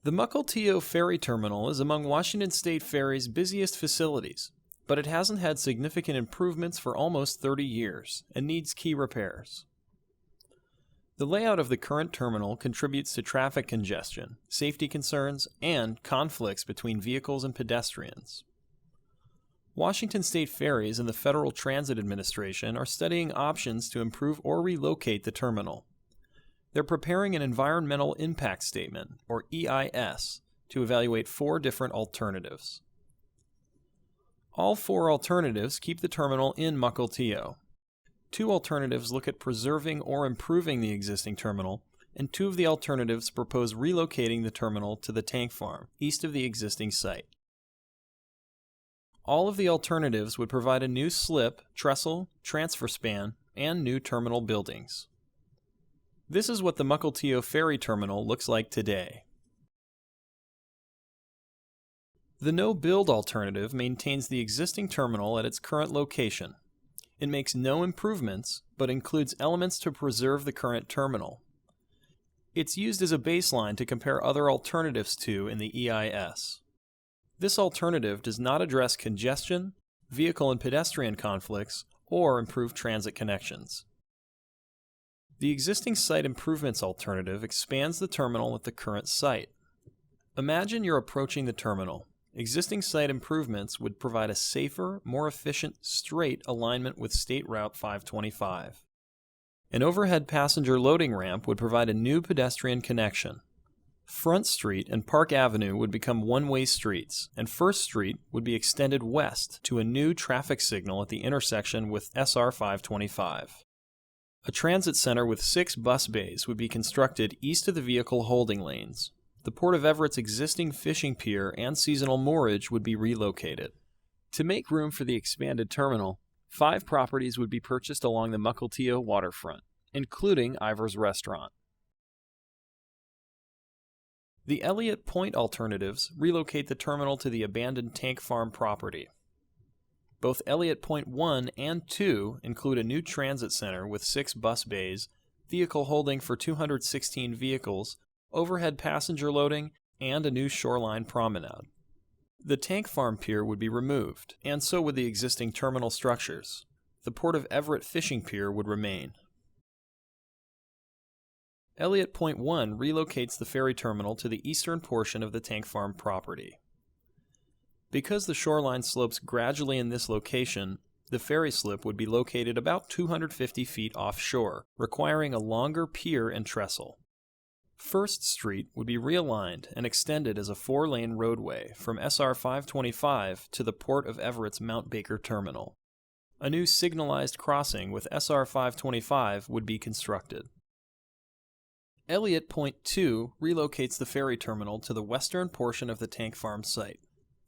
The Mukilteo Ferry Terminal is among Washington State Ferry's busiest facilities, but it hasn't had significant improvements for almost 30 years and needs key repairs. The layout of the current terminal contributes to traffic congestion, safety concerns, and conflicts between vehicles and pedestrians. Washington State Ferries and the Federal Transit Administration are studying options to improve or relocate the terminal. They're preparing an Environmental Impact Statement, or EIS, to evaluate 4 different alternatives. All 4 alternatives keep the terminal in Mukilteo. 2 alternatives look at preserving or improving the existing terminal, and 2 of the alternatives propose relocating the terminal to the tank farm, east of the existing site. All of the alternatives would provide a new slip, trestle, transfer span, and new terminal buildings. This is what the Mukilteo Ferry Terminal looks like today. The no-build alternative maintains the existing terminal at its current location. It makes no improvements, but includes elements to preserve the current terminal. It's used as a baseline to compare other alternatives to in the EIS. This alternative does not address congestion, vehicle and pedestrian conflicts, or improve transit connections. The existing site improvements alternative expands the terminal at the current site. Imagine you're approaching the terminal. Existing site improvements would provide a safer, more efficient, straight alignment with State Route 525. An overhead passenger loading ramp would provide a new pedestrian connection. Front Street and Park Avenue would become one-way streets, and First Street would be extended west to a new traffic signal at the intersection with SR 525. A transit center with 6 bus bays would be constructed east of the vehicle holding lanes. The Port of Everett's existing fishing pier and seasonal moorage would be relocated. To make room for the expanded terminal, 5 properties would be purchased along the Mukilteo waterfront, including Ivor's Restaurant. The Elliot Point alternatives relocate the terminal to the abandoned tank farm property. Both Elliot Point 1 and 2 include a new transit center with 6 bus bays, vehicle holding for 216 vehicles, overhead passenger loading, and a new shoreline promenade. The tank farm pier would be removed, and so would the existing terminal structures. The Port of Everett fishing pier would remain. Elliot Point 1 relocates the ferry terminal to the eastern portion of the tank farm property. Because the shoreline slopes gradually in this location, the ferry slip would be located about 250 feet offshore, requiring a longer pier and trestle. First Street would be realigned and extended as a 4-lane roadway from SR 525 to the Port of Everett's Mount Baker Terminal. A new signalized crossing with SR 525 would be constructed. Elliot Point 2 relocates the ferry terminal to the western portion of the tank farm site.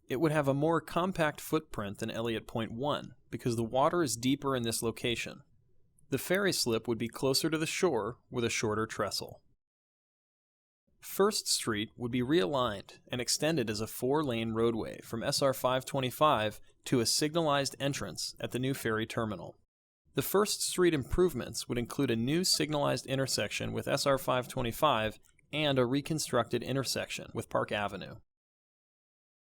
It would have a more compact footprint than Elliot Point 1 because the water is deeper in this location. The ferry slip would be closer to the shore with a shorter trestle. First Street would be realigned and extended as a 4-lane roadway from SR 525 to a signalized entrance at the new ferry terminal. The First Street improvements would include a new signalized intersection with SR 525 and a reconstructed intersection with Park Avenue.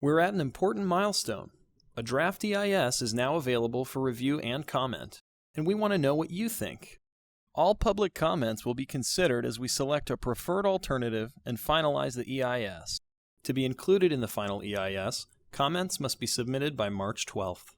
We're at an important milestone. A draft EIS is now available for review and comment, and we want to know what you think. All public comments will be considered as we select a preferred alternative and finalize the EIS. To be included in the final EIS, comments must be submitted by March 12th.